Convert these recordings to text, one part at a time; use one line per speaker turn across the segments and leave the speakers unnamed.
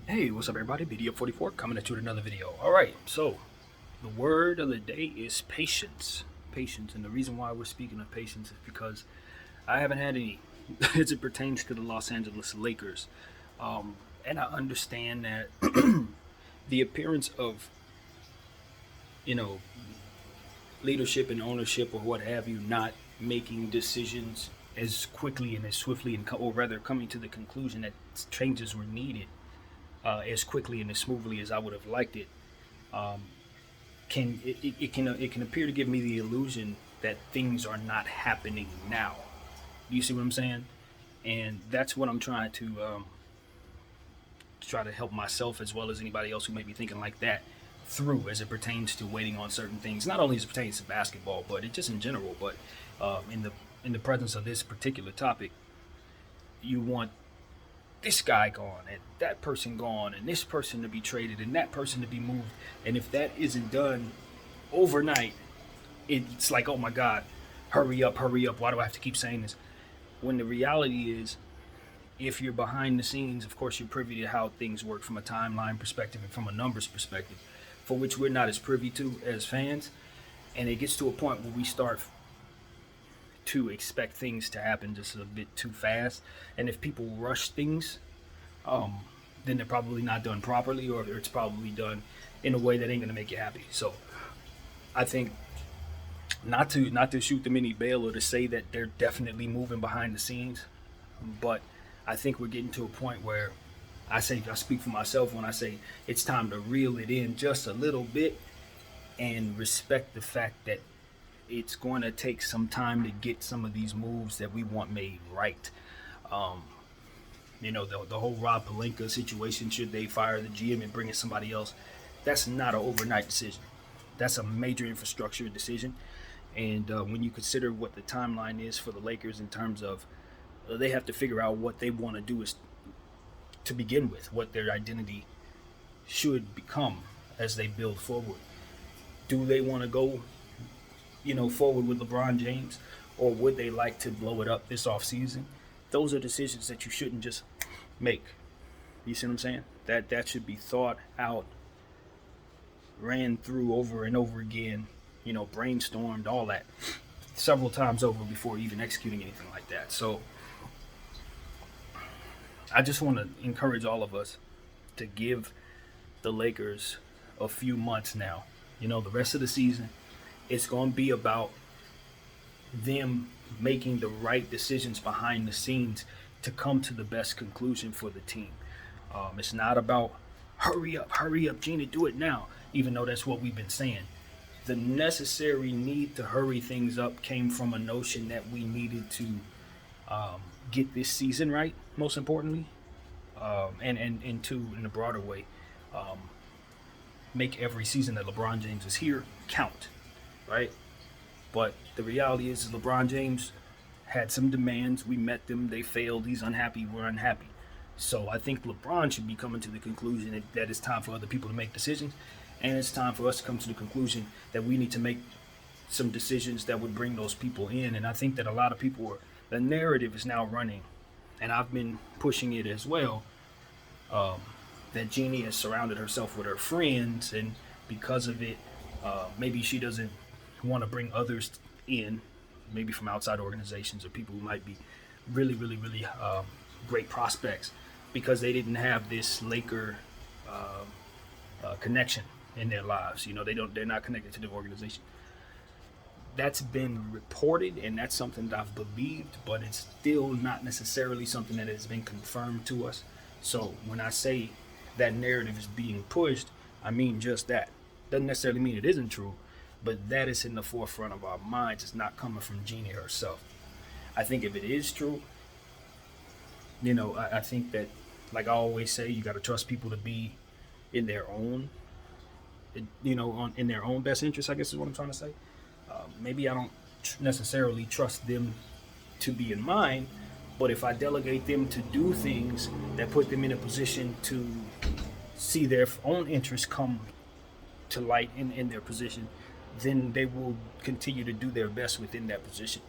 Hey, what's up, everybody? BD44 coming at you with another video. All right, so the word of the day is patience. Patience, and the reason why we're speaking of patience is because I haven't had any as it pertains to the Los Angeles Lakers. And I understand that the appearance of, you know, leadership and ownership or what have you not making decisions as quickly and as swiftly, or rather coming to the conclusion that changes were needed as quickly and as smoothly as I would have liked it. Um, it can appear to give me the illusion that things are not happening now. Do you see what I'm saying? And that's what I'm trying to try to help myself as well as anybody else who may be thinking like that through as it pertains to waiting on certain things. Not only as it pertains to basketball, but it just in general. But in the presence of this particular topic, you want this guy gone and that person gone and this person to be traded and that person to be moved. And if that isn't done overnight, it's like, oh my God, hurry up, hurry up. Why do I have to keep saying this? When the reality is, if you're behind the scenes, of course, you're privy to how things work from a timeline perspective and from a numbers perspective, for which we're not as privy to as fans. And it gets to a point where we start to expect things to happen just a bit too fast. And if people rush things, um, then they're probably not done properly, or it's probably done in a way that ain't gonna make you happy. So I think not to shoot them any bail or to say that they're definitely moving behind the scenes, but I think we're getting to a point where I speak for myself when I say it's time to reel it in just a little bit and respect the fact that it's going to take some time to get some of these moves that we want made right. Um, the whole Rob Pelinka situation, should they fire the GM and bring in somebody else, that's not an overnight decision. That's a major infrastructure decision. And when you consider what the timeline is for the Lakers in terms of they have to figure out what they want to do is to begin with, what their identity should become as they build forward. Do they want to go, forward with LeBron James, or would they like to blow it up this offseason? Those are decisions that you shouldn't just make. You see what I'm saying? That should be thought out, ran through over and over again, brainstormed, all that, several times over before even executing anything like that. So I just want to encourage all of us to give the Lakers a few months now. The rest of the season, it's going to be about them making the right decisions behind the scenes to come to the best conclusion for the team. It's not about hurry up, Gina, do it now, even though that's what we've been saying. The necessary need to hurry things up came from a notion that we needed to get this season right, most importantly, and two, in a broader way, make every season that LeBron James is here count, right? But the reality is LeBron James had some demands. We met them. They failed. He's unhappy. We're unhappy. So I think LeBron should be coming to the conclusion that it's time for other people to make decisions. And it's time for us to come to the conclusion that we need to make some decisions that would bring those people in. And I think that a lot of people the narrative is now running, and I've been pushing it as well, that Jeannie has surrounded herself with her friends, and because of it, maybe she doesn't want to bring others in, maybe from outside organizations or people who might be really, really, really great prospects, because they didn't have this Laker connection in their lives. They're not connected to the organization. That's been reported, and that's something that I've believed, but it's still not necessarily something that has been confirmed to us. So when I say that narrative is being pushed, I mean just that. Doesn't necessarily mean it isn't true, but that is in the forefront of our minds. It's not coming from Jeannie herself. I think if it is true, I think that, like I always say, you got to trust people to be in their own, in their own best interest, I guess is what I'm trying to say. Maybe I don't necessarily trust them to be in mine, but if I delegate them to do things that put them in a position to see their own interests come to light in their position, then they will continue to do their best within that position,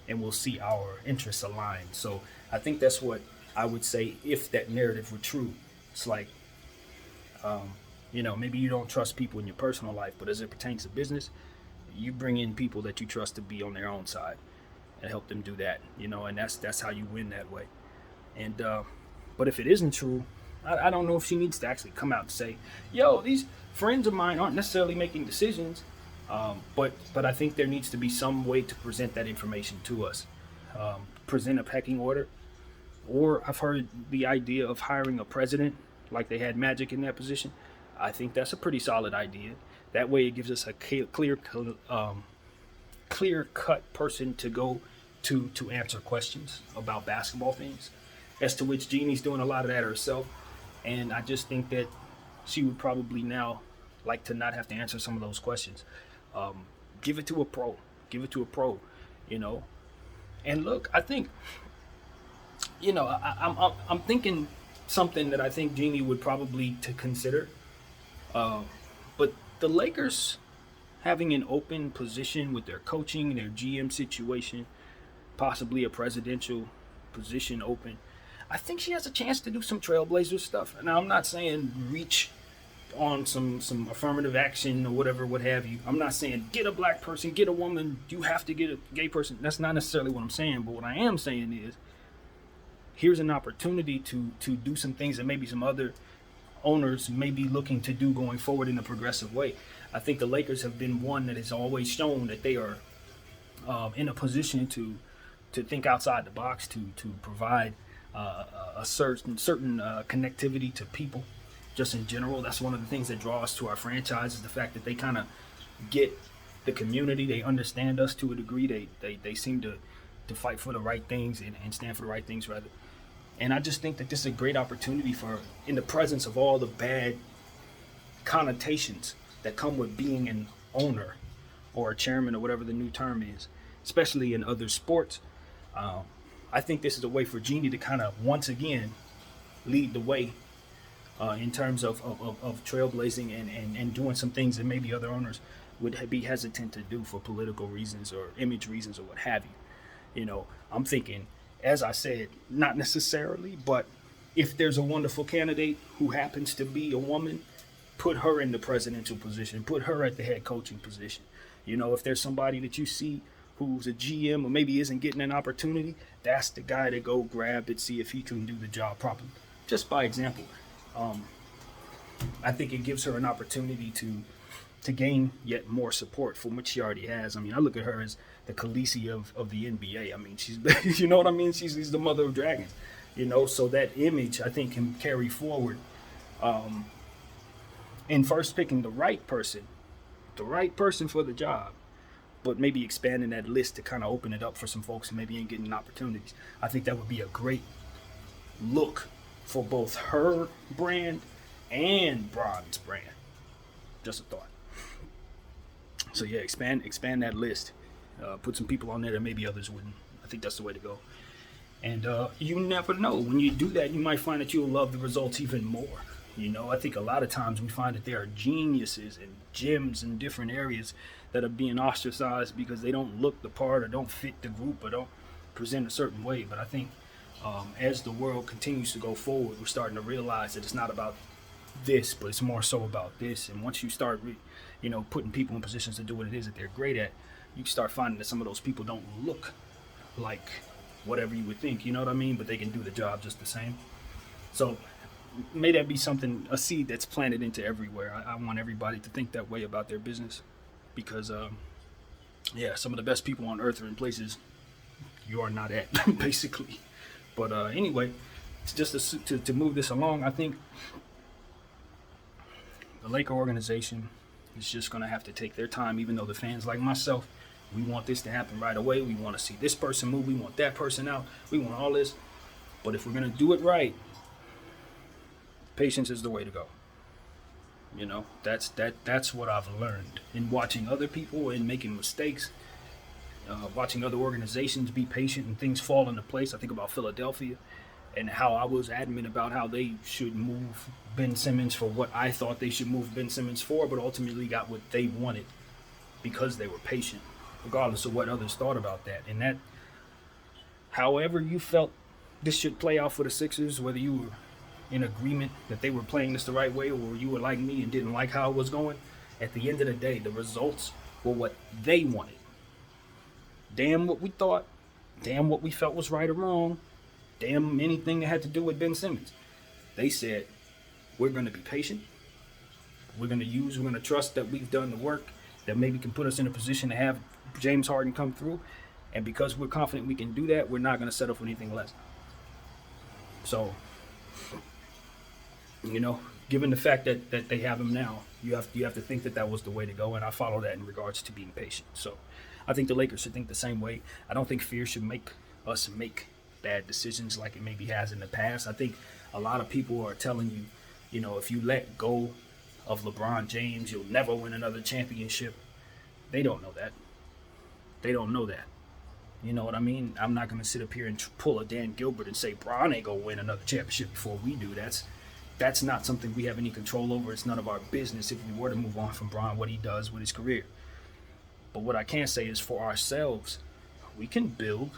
and we'll see our interests align. So I think that's what I would say if that narrative were true. It's like, Maybe you don't trust people in your personal life, but as it pertains to business, you bring in people that you trust to be on their own side and help them do that. And that's how you win that way. And but if it isn't true, I don't know if she needs to actually come out and say, "Yo, these friends of mine aren't necessarily making decisions." But I think there needs to be some way to present that information to us. Present a pecking order, or I've heard the idea of hiring a president, like they had Magic in that position. I think that's a pretty solid idea. That way, it gives us a clear cut person to go to answer questions about basketball things. As to which Jeannie's doing a lot of that herself, and I just think that she would probably now like to not have to answer some of those questions. Give it to a pro. Give it to a pro. You know. And look, I think, I'm thinking something that I think Jeannie would probably to consider. But the Lakers having an open position with their coaching, their GM situation, possibly a presidential position open, I think she has a chance to do some Trailblazer stuff. Now, I'm not saying reach on some affirmative action or whatever, what have you. I'm not saying get a black person, get a woman, you have to get a gay person. That's not necessarily what I'm saying. But what I am saying is, here's an opportunity to do some things that maybe some other owners may be looking to do going forward in a progressive way. I think the Lakers have been one that has always shown that they are in a position to think outside the box, to provide a certain connectivity to people. Just in general, that's one of the things that draws us to our franchise, is the fact that they kind of get the community. They understand us to a degree. They seem to fight for the right things and stand for the right things, rather. And I just think that this is a great opportunity for, in the presence of all the bad connotations that come with being an owner or a chairman or whatever the new term is, especially in other sports. I think this is a way for Jeannie to kind of once again lead the way in terms of trailblazing and doing some things that maybe other owners would be hesitant to do for political reasons or image reasons or what have you. I'm thinking, as I said, not necessarily, but if there's a wonderful candidate who happens to be a woman, put her in the presidential position, put her at the head coaching position. If there's somebody that you see who's a GM or maybe isn't getting an opportunity, that's the guy to go grab and see if he can do the job properly. Just by example. I think it gives her an opportunity to gain yet more support from which she already has. I mean, I look at her as the Khaleesi of the NBA. I mean, she's, you know what I mean? She's the mother of dragons, so that image I think can carry forward. In first picking the right person for the job, but maybe expanding that list to kind of open it up for some folks who maybe ain't getting opportunities. I think that would be a great look for both her brand and Bron's brand. Just a thought. So yeah, expand that list. Put some people on there that maybe others wouldn't. I think that's the way to go. And you never know. When you do that, you might find that you'll love the results even more. I think a lot of times we find that there are geniuses and gems in different areas that are being ostracized because they don't look the part or don't fit the group or don't present a certain way. But I think as the world continues to go forward, we're starting to realize that it's not about this, but it's more so about this. And once you start, putting people in positions to do what it is that they're great at, you start finding that some of those people don't look like whatever you would think, you know what I mean? But they can do the job just the same. So may that be something, a seed that's planted into everywhere. I want everybody to think that way about their business because, some of the best people on earth are in places you are not at, basically. But anyway, just to move this along, I think the Laker organization is just going to have to take their time, even though the fans like myself, we want this to happen right away. We want to see this person move. We want that person out. We want all this. But if we're going to do it right, patience is the way to go. That's what I've learned in watching other people and making mistakes, watching other organizations be patient and things fall into place. I think about Philadelphia and how I was adamant about how they should move Ben Simmons for what I thought they should move Ben Simmons for, but ultimately got what they wanted because they were patient, regardless of what others thought about that. And that, however you felt this should play out for the Sixers, whether you were in agreement that they were playing this the right way, or you were like me and didn't like how it was going, at the end of the day, the results were what they wanted. Damn what we thought, damn what we felt was right or wrong, damn anything that had to do with Ben Simmons. They said, we're going to be patient. We're going to trust that we've done the work that maybe can put us in a position to have James Harden come through. And because we're confident we can do that, we're not going to settle for anything less. So, given the fact that they have him now, you have to think that was the way to go. And I follow that in regards to being patient. So I think the Lakers should think the same way. I don't think fear should make us make bad decisions like it maybe has in the past. I think a lot of people are telling you, if you let go of LeBron James, you'll never win another championship. They don't know that. They don't know that. You know what I mean? I'm not going to sit up here and pull a Dan Gilbert and say Bron ain't going to win another championship before we do. That's not something we have any control over. It's none of our business if we were to move on from Bron, what he does with his career. But what I can say is for ourselves, we can build.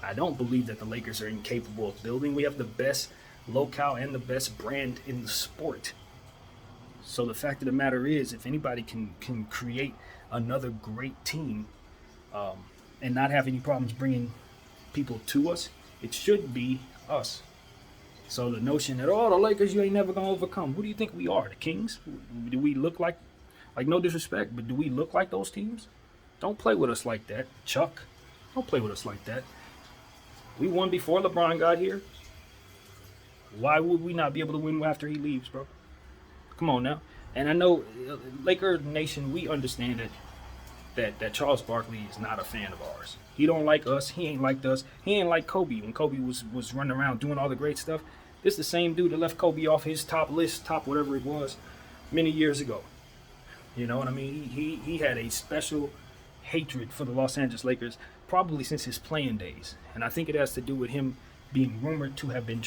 I don't believe that the Lakers are incapable of building. We have the best locale and the best brand in the sport. So the fact of the matter is, if anybody can create another great team and not have any problems bringing people to us, it should be us. So the notion that, the Lakers, you ain't never going to overcome. Who do you think we are, the Kings? Do we look like no disrespect, but do we look like those teams? Don't play with us like that, Chuck. Don't play with us like that. We won before LeBron got here. Why would we not be able to win after he leaves, bro? Come on now. And I know, Laker Nation, we understand that Charles Barkley is not a fan of ours. He don't like us. He ain't liked us. He ain't like Kobe when Kobe was running around doing all the great stuff. This is the same dude that left Kobe off his top list, top whatever it was, many years ago. You know what I mean? He had a special hatred for the Los Angeles Lakers probably since his playing days. And I think it has to do with him being rumored to have been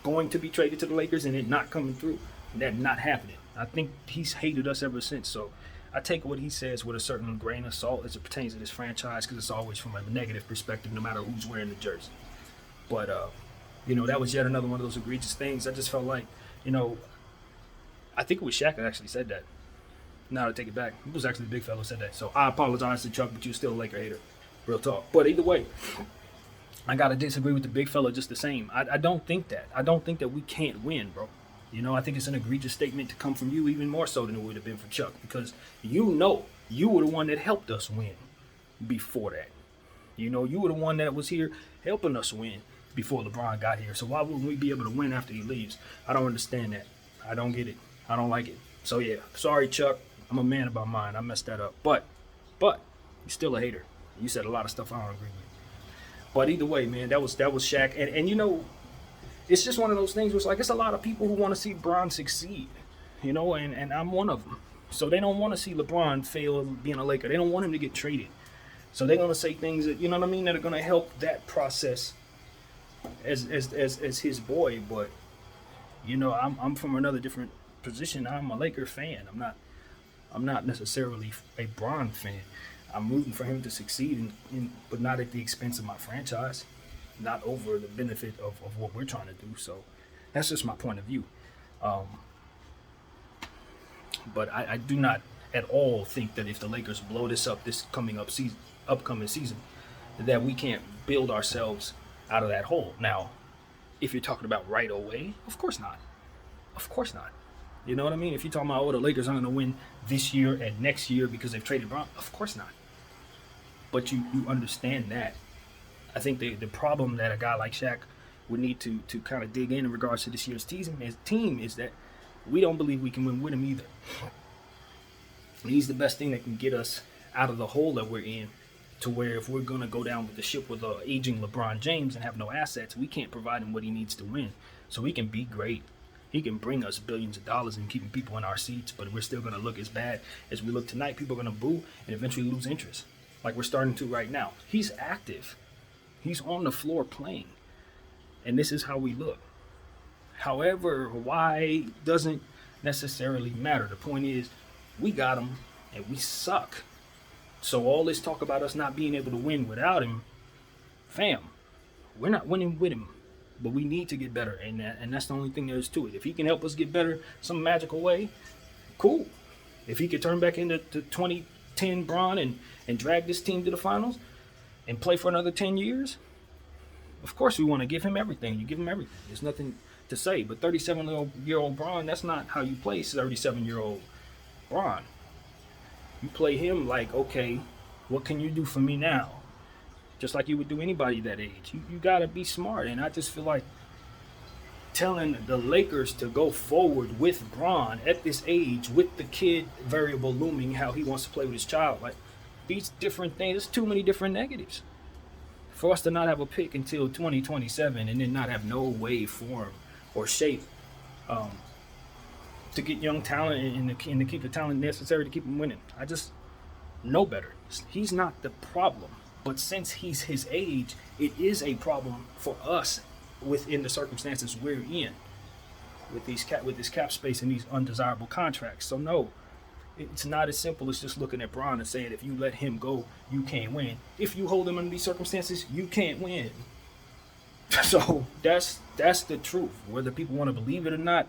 going to be traded to the Lakers and it not coming through, and that not happening. I think he's hated us ever since. So I take what he says with a certain grain of salt as it pertains to this franchise, because it's always from a negative perspective, no matter who's wearing the jersey. But, that was yet another one of those egregious things. I just felt like, I think it was Shaq that actually said that. Now to take it back, it was actually the big fella who said that. So I apologize to Chuck, but you're still a Laker hater. Real talk. But either way, I got to disagree with the big fella just the same. I don't think that. I don't think that we can't win, bro. I think it's an egregious statement to come from you, even more so than it would have been for Chuck, because you were the one that helped us win before that. You were the one that was here helping us win before LeBron got here. So why wouldn't we be able to win after he leaves? I don't understand that. I don't get it. I don't like it. So yeah, sorry, Chuck. I'm a man about mine. I messed that up. But you're still a hater. You said a lot of stuff I don't agree with. But either way, man, that was Shaq. And it's just one of those things where it's like, it's a lot of people who want to see Bron succeed, and I'm one of them. So they don't want to see LeBron fail being a Laker. They don't want him to get traded. So they're going to say things that, that are going to help that process as his boy. But, I'm from another different position. I'm a Laker fan. I'm not necessarily a Bron fan. I'm rooting for him to succeed, but not at the expense of my franchise. Not over the benefit of what we're trying to do. So that's just my point of view. But I do not at all think that if the Lakers blow this up this upcoming season, that we can't build ourselves out of that hole. Now, if you're talking about right away, of course not. Of course not. You know what I mean? If you're talking about, the Lakers aren't going to win this year and next year because they've traded Bron, of course not. But you understand that. I think the problem that a guy like Shaq would need to kind of dig in regards to this year's team is that we don't believe we can win with him either. He's the best thing that can get us out of the hole that we're in, to where if we're going to go down with the ship with aging LeBron James and have no assets, we can't provide him what he needs to win. So he can be great. He can bring us billions of dollars and keeping people in our seats, but we're still going to look as bad as we look tonight. People are going to boo and eventually lose interest, like we're starting to right now. He's active. He's on the floor playing. And this is how we look. However, why doesn't necessarily matter. The point is, we got him and we suck. So all this talk about us not being able to win without him, fam, we're not winning with him. but we need to get better, and that's the only thing there is to it. If he can help us get better some magical way, cool. If he could turn back into 2010 Bron and drag this team to the finals and play for another 10 years, of course we want to give him everything. You give him everything. There's nothing to say. But 37-year-old Bron, that's not how you play 37-year-old Bron. You play him like, okay, what can you do for me now? Just like you would do anybody that age. You got to be smart. And I just feel like telling the Lakers to go forward with Bron at this age, with the kid variable looming, how he wants to play with his child, like these different things, there's too many different negatives for us to not have a pick until 2027 and then not have no way, form, or shape to get young talent and to keep the talent necessary to keep him winning. I just know better. He's not the problem. But since he's his age, it is a problem for us within the circumstances we're in with this cap space and these undesirable contracts. So no, it's not as simple as just looking at Bron and saying if you let him go, you can't win. If you hold him under these circumstances, you can't win. So that's the truth. Whether people want to believe it or not,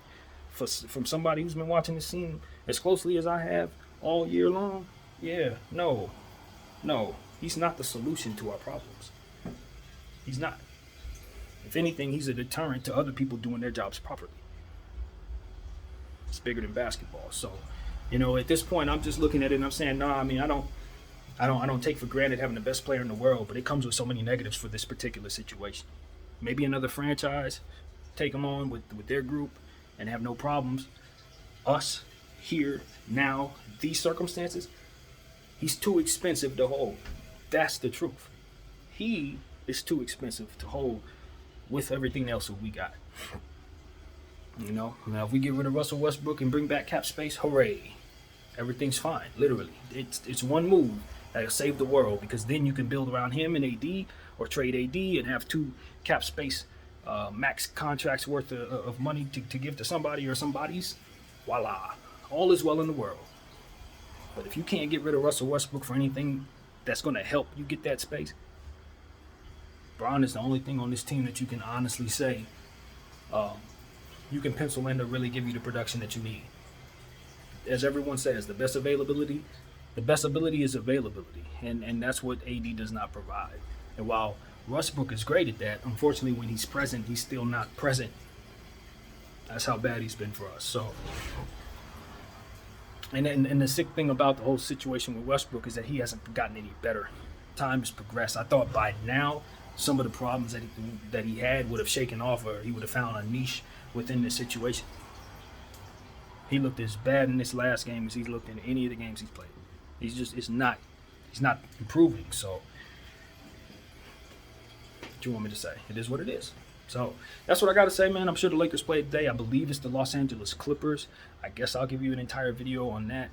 from somebody who's been watching this team as closely as I have all year long, no, he's not the solution to our problems. He's not. If anything, he's a deterrent to other people doing their jobs properly. It's bigger than basketball. So, at this point, I'm just looking at it and I'm saying, I don't take for granted having the best player in the world, but it comes with so many negatives for this particular situation. Maybe another franchise take him on with their group and have no problems. Us here now, these circumstances, he's too expensive to hold. That's the truth. He is too expensive to hold with everything else that we got. Now if we get rid of Russell Westbrook and bring back cap space, hooray. Everything's fine, literally. It's one move that'll save the world, because then you can build around him and AD, or trade AD and have two cap space max contracts worth of money to give to somebody or somebody's. Voila. All is well in the world. But if you can't get rid of Russell Westbrook for anything that's going to help you get that space, Bron is the only thing on this team that you can honestly say you can pencil in to really give you the production that you need. As everyone says, the best ability is availability, and that's what AD does not provide. And while Westbrook is great at that, unfortunately when he's present, he's still not present. That's how bad he's been for us. So, and the sick thing about the whole situation with Westbrook is that he hasn't gotten any better. Time has progressed. I thought by now some of the problems that he had would have shaken off, or he would have found a niche within this situation. He looked as bad in this last game as he's looked in any of the games he's played. He's not improving. So what you want me to say? It is what it is. So that's what I got to say, man. I'm sure the Lakers play today. I believe it's the Los Angeles Clippers. I guess I'll give you an entire video on that.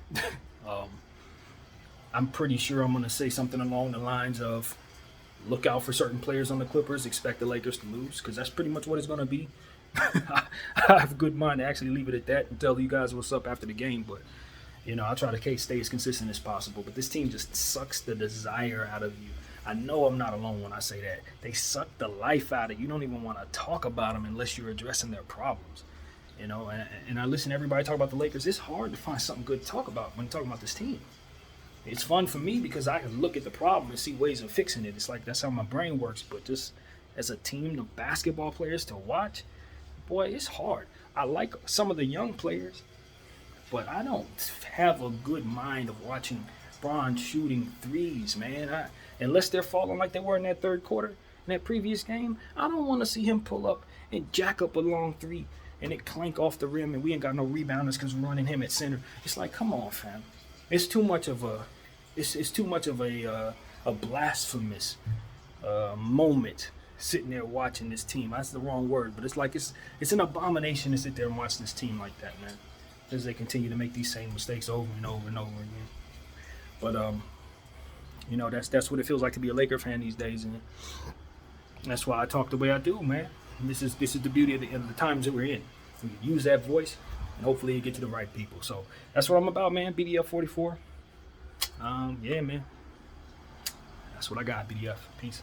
I'm pretty sure I'm going to say something along the lines of look out for certain players on the Clippers, expect the Lakers to lose, because that's pretty much what it's going to be. I have a good mind to actually leave it at that and tell you guys what's up after the game. But, I'll try to stay as consistent as possible. But this team just sucks the desire out of you. I know I'm not alone when I say that. They suck the life out of you. You don't even want to talk about them unless you're addressing their problems. And I listen to everybody talk about the Lakers. It's hard to find something good to talk about when talking about this team. It's fun for me because I can look at the problem and see ways of fixing it. It's like that's how my brain works. But just as a team of basketball players to watch, boy, it's hard. I like some of the young players, but I don't have a good mind of watching Bron shooting threes, man. Unless they're falling like they were in that third quarter, in that previous game, I don't want to see him pull up and jack up a long three and it clank off the rim and we ain't got no rebounders because we're running him at center. It's like, come on, fam. It's too much of a blasphemous moment sitting there watching this team. That's the wrong word, but it's like it's an abomination to sit there and watch this team like that, man, as they continue to make these same mistakes over and over and over again. But that's what it feels like to be a Laker fan these days, and that's why I talk the way I do, man. And this is the beauty of the times that we're in. We can use that voice, and hopefully you get to the right people. So that's what I'm about, man. BDF 44. Yeah, man. That's what I got. BDF. Peace.